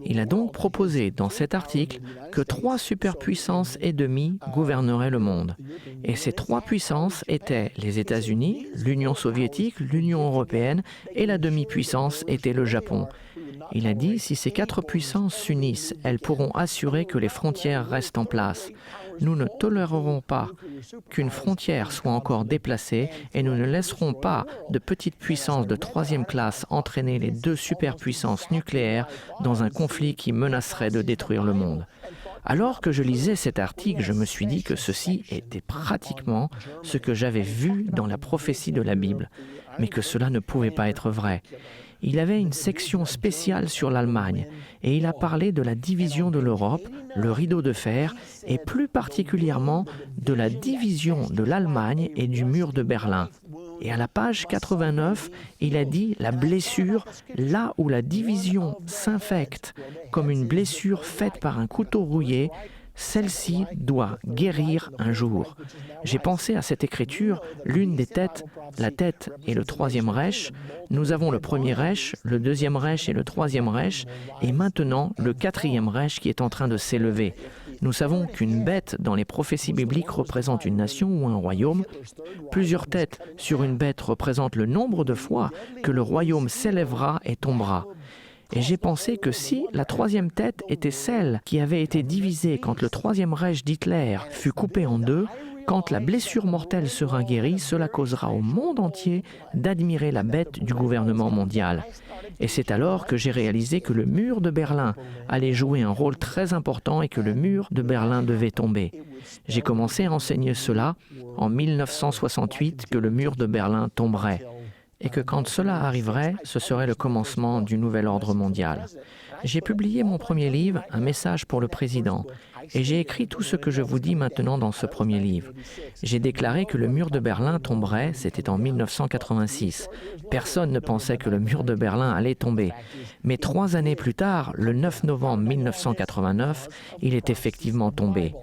Il a donc proposé dans cet article que 3 superpuissances et demie gouverneraient le monde. Et ces 3 puissances étaient les États-Unis, l'Union soviétique, l'Union européenne et la demi-puissance était le Japon. Il a dit, si ces 4 puissances s'unissent, elles pourront assurer que les frontières restent en place. Nous ne tolérerons pas qu'une frontière soit encore déplacée et nous ne laisserons pas de petites puissances de 3e classe entraîner les 2 superpuissances nucléaires dans un conflit qui menacerait de détruire le monde. Alors que je lisais cet article, je me suis dit que ceci était pratiquement ce que j'avais vu dans la prophétie de la Bible, mais que cela ne pouvait pas être vrai. Il avait une section spéciale sur l'Allemagne et il a parlé de la division de l'Europe, le rideau de fer et plus particulièrement de la division de l'Allemagne et du mur de Berlin. Et à la page 89, il a dit la blessure, là où la division s'infecte comme une blessure faite par un couteau rouillé, celle-ci doit guérir un jour. J'ai pensé à cette écriture, l'une des têtes, la tête et le 3e Reich. Nous avons le 1er Reich, le 2e Reich et le 3e Reich, et maintenant le 4e Reich qui est en train de s'élever. Nous savons qu'une bête dans les prophéties bibliques représente une nation ou un royaume. Plusieurs têtes sur une bête représentent le nombre de fois que le royaume s'élèvera et tombera. Et j'ai pensé que si la 3e tête était celle qui avait été divisée quand le 3e Reich d'Hitler fut coupé en 2, quand la blessure mortelle sera guérie, cela causera au monde entier d'admirer la bête du gouvernement mondial. Et c'est alors que j'ai réalisé que le mur de Berlin allait jouer un rôle très important et que le mur de Berlin devait tomber. J'ai commencé à enseigner cela en 1968, que le mur de Berlin tomberait. Et que quand cela arriverait, ce serait le commencement du nouvel ordre mondial. J'ai publié mon premier livre, Un message pour le président, et j'ai écrit tout ce que je vous dis maintenant dans ce premier livre. J'ai déclaré que le mur de Berlin tomberait, c'était en 1986. Personne ne pensait que le mur de Berlin allait tomber. Mais 3 années plus tard, le 9 novembre 1989, il est effectivement tombé.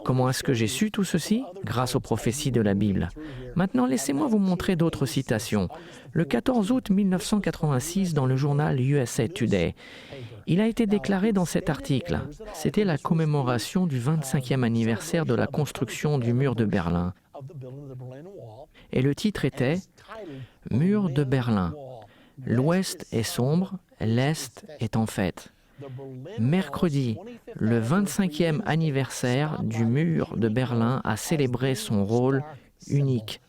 Comment est-ce que j'ai su tout ceci? Grâce aux prophéties de la Bible. Maintenant, laissez-moi vous montrer d'autres citations. Le 14 août 1986, dans le journal USA Today, il a été déclaré dans cet article. C'était la commémoration du 25e anniversaire de la construction du mur de Berlin. Et le titre était « Mur de Berlin. L'Ouest est sombre, l'Est est en fête ». Mercredi, le 25e anniversaire du mur de Berlin a célébré son rôle unique,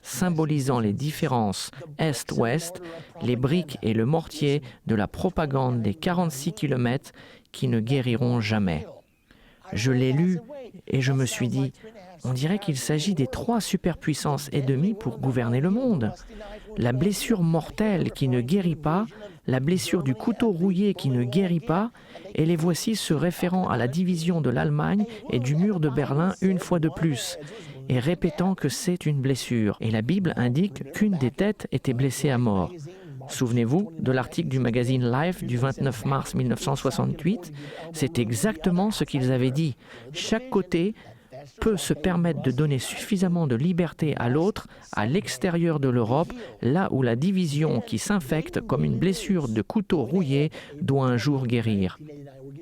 symbolisant les différences Est-Ouest, les briques et le mortier de la propagande des 46 km qui ne guériront jamais. Je l'ai lu et je me suis dit, on dirait qu'il s'agit des 3 superpuissances et demie pour gouverner le monde. La blessure mortelle qui ne guérit pas, la blessure du couteau rouillé qui ne guérit pas, et les voici se référant à la division de l'Allemagne et du mur de Berlin une fois de plus, et répétant que c'est une blessure. Et la Bible indique qu'une des têtes était blessée à mort. Souvenez-vous de l'article du magazine Life du 29 mars 1968, c'est exactement ce qu'ils avaient dit. Chaque côté peut se permettre de donner suffisamment de liberté à l'autre à l'extérieur de l'Europe, là où la division qui s'infecte comme une blessure de couteau rouillé doit un jour guérir.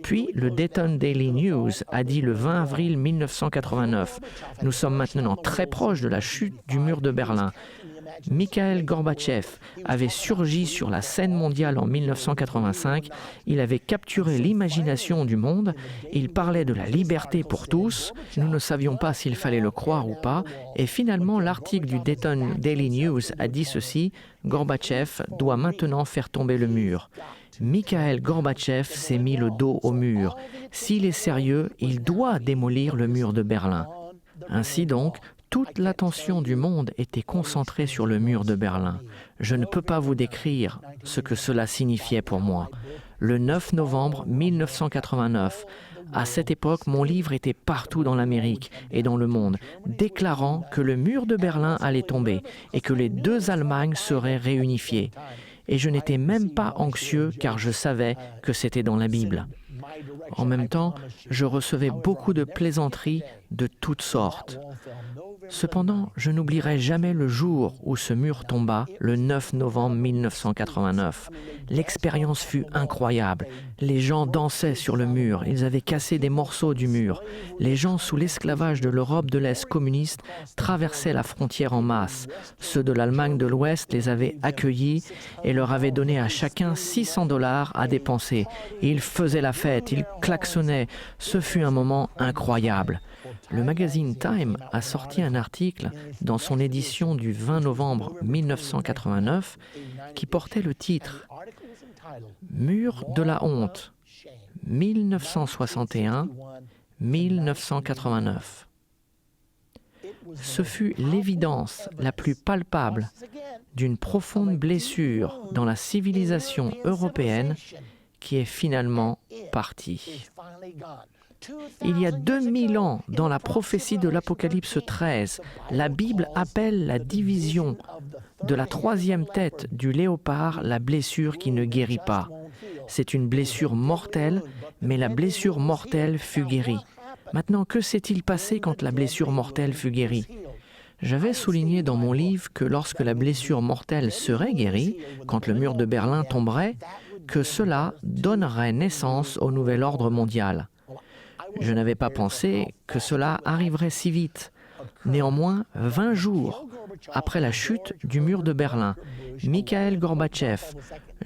Puis, le Dayton Daily News a dit le 20 avril 1989, « Nous sommes maintenant très proches de la chute du mur de Berlin. » Mikhail Gorbatchev avait surgi sur la scène mondiale en 1985, il avait capturé l'imagination du monde, il parlait de la liberté pour tous, nous ne savions pas s'il fallait le croire ou pas, et finalement l'article du Dayton Daily News a dit ceci, Gorbatchev doit maintenant faire tomber le mur. Mikhail Gorbatchev s'est mis le dos au mur. S'il est sérieux, il doit démolir le mur de Berlin. Ainsi donc, toute l'attention du monde était concentrée sur le mur de Berlin. Je ne peux pas vous décrire ce que cela signifiait pour moi. Le 9 novembre 1989, à cette époque, mon livre était partout dans l'Amérique et dans le monde, déclarant que le mur de Berlin allait tomber et que les deux Allemagnes seraient réunifiées. Et je n'étais même pas anxieux car je savais que c'était dans la Bible. En même temps, je recevais beaucoup de plaisanteries de toutes sortes. Cependant, je n'oublierai jamais le jour où ce mur tomba, le 9 novembre 1989. L'expérience fut incroyable. Les gens dansaient sur le mur, ils avaient cassé des morceaux du mur. Les gens sous l'esclavage de l'Europe de l'Est communiste traversaient la frontière en masse. Ceux de l'Allemagne de l'Ouest les avaient accueillis et leur avaient donné à chacun $600 à dépenser. Ils faisaient la fête, ils klaxonnaient. Ce fut un moment incroyable. Le magazine Time a sorti un article dans son édition du 20 novembre 1989 qui portait le titre « Mur de la honte, 1961-1989 ». Ce fut l'évidence la plus palpable d'une profonde blessure dans la civilisation européenne qui est finalement partie. Il y a 2000 ans, dans la prophétie de l'Apocalypse 13, la Bible appelle la division de la troisième tête du léopard la blessure qui ne guérit pas. C'est une blessure mortelle, mais la blessure mortelle fut guérie. Maintenant, que s'est-il passé quand la blessure mortelle fut guérie ? J'avais souligné dans mon livre que lorsque la blessure mortelle serait guérie, quand le mur de Berlin tomberait, que cela donnerait naissance au nouvel ordre mondial. Je n'avais pas pensé que cela arriverait si vite. Néanmoins, 20 jours après la chute du mur de Berlin, Mikhail Gorbatchev,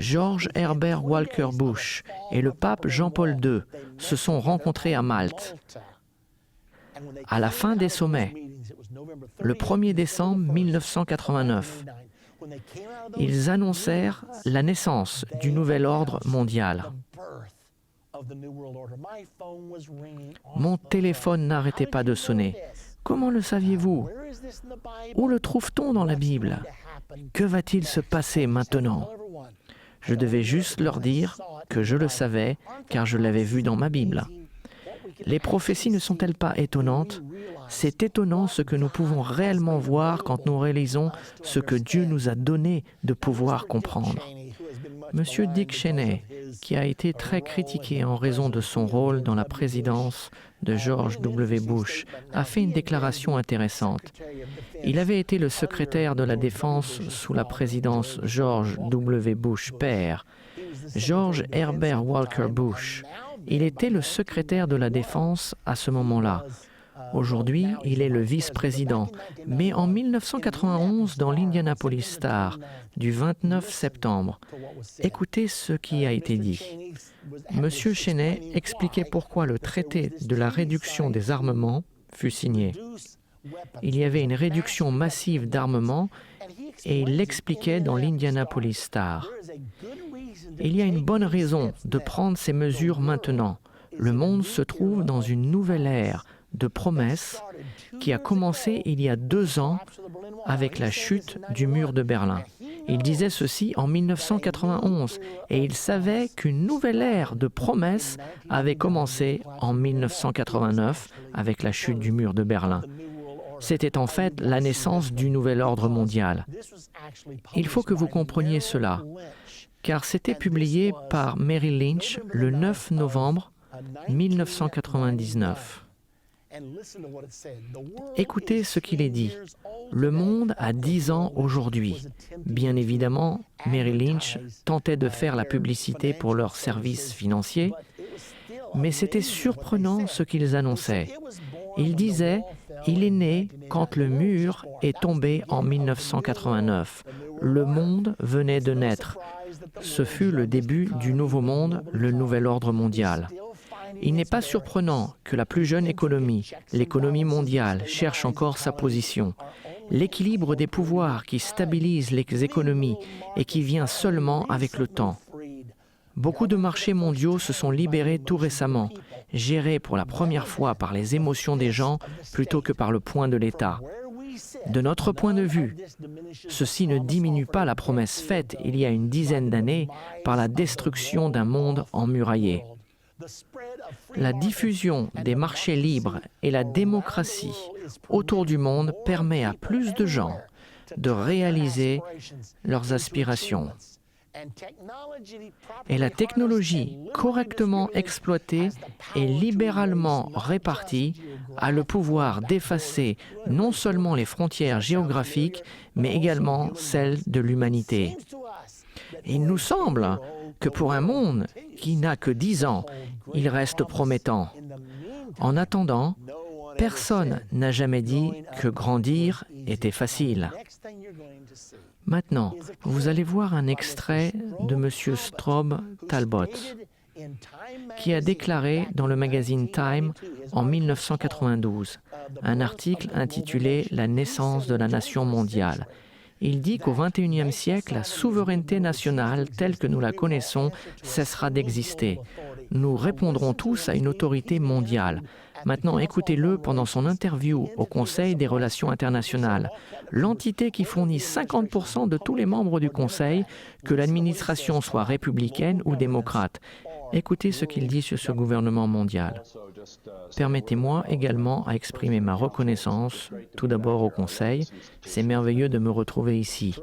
George Herbert Walker Bush et le pape Jean-Paul II se sont rencontrés à Malte. À la fin des sommets, le 1er décembre 1989, ils annoncèrent la naissance du nouvel ordre mondial. Mon téléphone n'arrêtait pas de sonner. Comment le saviez-vous? Où le trouve-t-on dans la Bible? Que va-t-il se passer maintenant? Je devais juste leur dire que je le savais, car je l'avais vu dans ma Bible. Les prophéties ne sont-elles pas étonnantes? C'est étonnant ce que nous pouvons réellement voir quand nous réalisons ce que Dieu nous a donné de pouvoir comprendre. Monsieur Dick Cheney, qui a été très critiqué en raison de son rôle dans la présidence de George W. Bush, a fait une déclaration intéressante. Il avait été le secrétaire de la Défense sous la présidence George W. Bush père, George Herbert Walker Bush. Il était le secrétaire de la Défense à ce moment-là. Aujourd'hui, il est le vice-président. Mais en 1991, dans l'Indianapolis Star, du 29 septembre, écoutez ce qui a été dit. Monsieur Cheney expliquait pourquoi le traité de la réduction des armements fut signé. Il y avait une réduction massive d'armements et il l'expliquait dans l'Indianapolis Star. Il y a une bonne raison de prendre ces mesures maintenant. Le monde se trouve dans une nouvelle ère de promesses qui a commencé il y a 2 ans avec la chute du mur de Berlin. Il disait ceci en 1991 et il savait qu'une nouvelle ère de promesses avait commencé en 1989 avec la chute du mur de Berlin. C'était en fait la naissance du nouvel ordre mondial. Il faut que vous compreniez cela, car c'était publié par Merrill Lynch le 9 novembre 1999. Écoutez ce qu'il est dit. Le monde a 10 ans aujourd'hui. Bien évidemment, Merrill Lynch tentait de faire la publicité pour leurs services financiers, mais c'était surprenant ce qu'ils annonçaient. Ils disaient « Il est né quand le mur est tombé en 1989. Le monde venait de naître. Ce fut le début du nouveau monde, le nouvel ordre mondial. » Il n'est pas surprenant que la plus jeune économie, l'économie mondiale, cherche encore sa position. L'équilibre des pouvoirs qui stabilise les économies et qui vient seulement avec le temps. Beaucoup de marchés mondiaux se sont libérés tout récemment, gérés pour la première fois par les émotions des gens plutôt que par le poing de l'État. De notre point de vue, ceci ne diminue pas la promesse faite il y a une dizaine d'années par la destruction d'un monde emmuraillé. La diffusion des marchés libres et la démocratie autour du monde permet à plus de gens de réaliser leurs aspirations. Et la technologie correctement exploitée et libéralement répartie a le pouvoir d'effacer non seulement les frontières géographiques, mais également celles de l'humanité. Il nous semble que pour un monde qui n'a que 10 ans, il reste promettant. En attendant, personne n'a jamais dit que grandir était facile. Maintenant, vous allez voir un extrait de M. Strobe Talbot, qui a déclaré dans le magazine Time en 1992 un article intitulé « La naissance de la nation mondiale ». Il dit qu'au XXIe siècle, la souveraineté nationale telle que nous la connaissons cessera d'exister. Nous répondrons tous à une autorité mondiale. Maintenant, écoutez-le pendant son interview au Conseil des relations internationales. L'entité qui fournit 50% de tous les membres du Conseil, que l'administration soit républicaine ou démocrate. Écoutez ce qu'il dit sur ce gouvernement mondial. Permettez-moi également à exprimer ma reconnaissance, tout d'abord au Conseil. C'est merveilleux de me retrouver ici.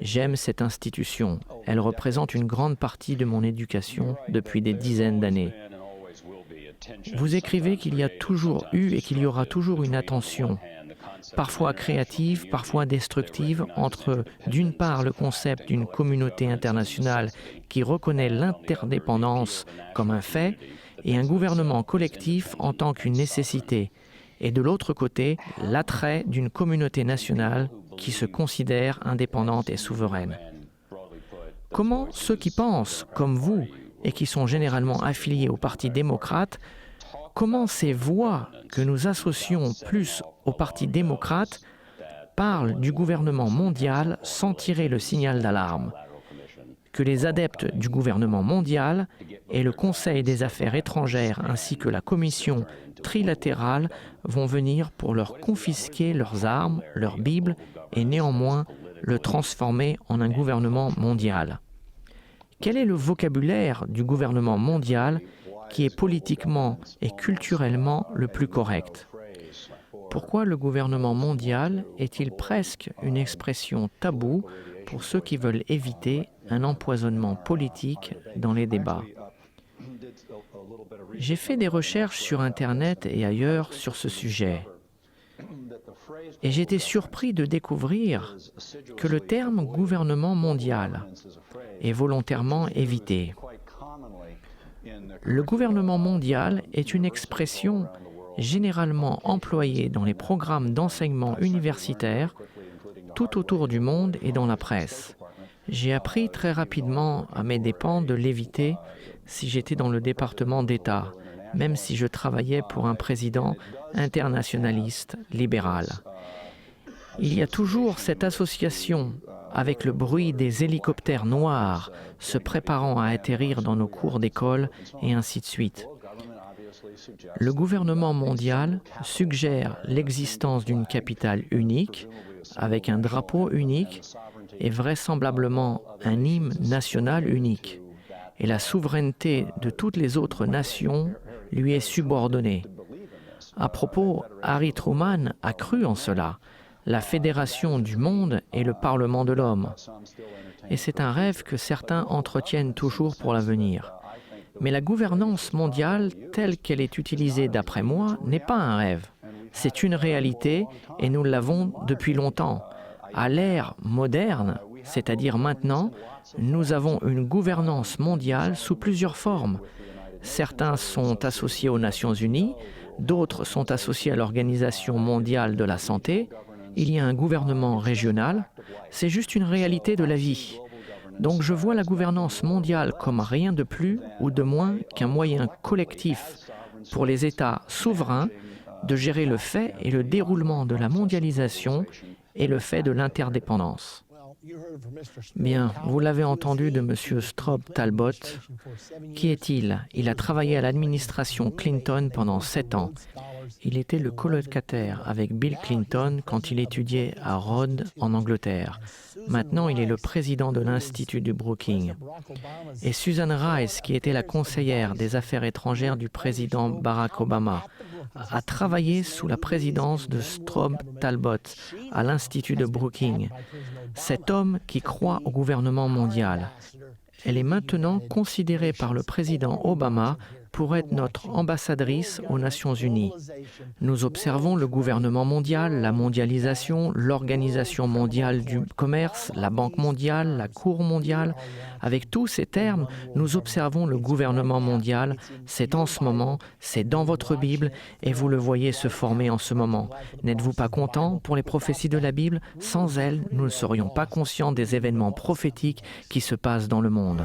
J'aime cette institution. Elle représente une grande partie de mon éducation depuis des dizaines d'années. Vous écrivez qu'il y a toujours eu et qu'il y aura toujours une attention, parfois créative, parfois destructive, entre d'une part le concept d'une communauté internationale qui reconnaît l'interdépendance comme un fait et un gouvernement collectif en tant qu'une nécessité, et de l'autre côté l'attrait d'une communauté nationale qui se considère indépendante et souveraine. Comment ceux qui pensent, comme vous, et qui sont généralement affiliés au Parti démocrate, comment ces voix que nous associons plus au Parti démocrate parlent du gouvernement mondial sans tirer le signal d'alarme? Que les adeptes du gouvernement mondial et le Conseil des affaires étrangères ainsi que la Commission trilatérale vont venir pour leur confisquer leurs armes, leurs Bibles et néanmoins le transformer en un gouvernement mondial. Quel est le vocabulaire du gouvernement mondial qui est politiquement et culturellement le plus correct? Pourquoi le gouvernement mondial est-il presque une expression taboue pour ceux qui veulent éviter un empoisonnement politique dans les débats? J'ai fait des recherches sur Internet et ailleurs sur ce sujet. Et j'étais surpris de découvrir que le terme gouvernement mondial est volontairement évité. Le gouvernement mondial est une expression généralement employée dans les programmes d'enseignement universitaire tout autour du monde et dans la presse. J'ai appris très rapidement à mes dépens de l'éviter si j'étais dans le département d'État, même si je travaillais pour un président internationaliste libéral. Il y a toujours cette association avec le bruit des hélicoptères noirs se préparant à atterrir dans nos cours d'école et ainsi de suite. Le gouvernement mondial suggère l'existence d'une capitale unique, avec un drapeau unique et vraisemblablement un hymne national unique. Et la souveraineté de toutes les autres nations lui est subordonnée. À propos, Harry Truman a cru en cela. La fédération du monde est le Parlement de l'homme. Et c'est un rêve que certains entretiennent toujours pour l'avenir. Mais la gouvernance mondiale, telle qu'elle est utilisée d'après moi, n'est pas un rêve. C'est une réalité et nous l'avons depuis longtemps. À l'ère moderne, c'est-à-dire maintenant, nous avons une gouvernance mondiale sous plusieurs formes. Certains sont associés aux Nations Unies, d'autres sont associés à l'Organisation mondiale de la santé. Il y a un gouvernement régional. C'est juste une réalité de la vie. Donc je vois la gouvernance mondiale comme rien de plus ou de moins qu'un moyen collectif pour les États souverains de gérer le fait et le déroulement de la mondialisation et le fait de l'interdépendance. Bien, vous l'avez entendu de M. Strobe Talbot. Qui est-il? Il a travaillé à l'administration Clinton pendant 7 ans. Il était le colocataire avec Bill Clinton quand il étudiait à Rhodes, en Angleterre. Maintenant, il est le président de l'Institut du Brookings. Et Susan Rice, qui était la conseillère des Affaires étrangères du président Barack Obama, a travaillé sous la présidence de Strobe Talbot à l'Institut de Brookings. Cet homme qui croit au gouvernement mondial. Elle est maintenant considérée par le président Obama pour être notre ambassadrice aux Nations Unies. Nous observons le gouvernement mondial, la mondialisation, l'Organisation mondiale du commerce, la Banque mondiale, la Cour mondiale. Avec tous ces termes, nous observons le gouvernement mondial. C'est en ce moment, c'est dans votre Bible et vous le voyez se former en ce moment. N'êtes-vous pas content pour les prophéties de la Bible? Sans elles, nous ne serions pas conscients des événements prophétiques qui se passent dans le monde.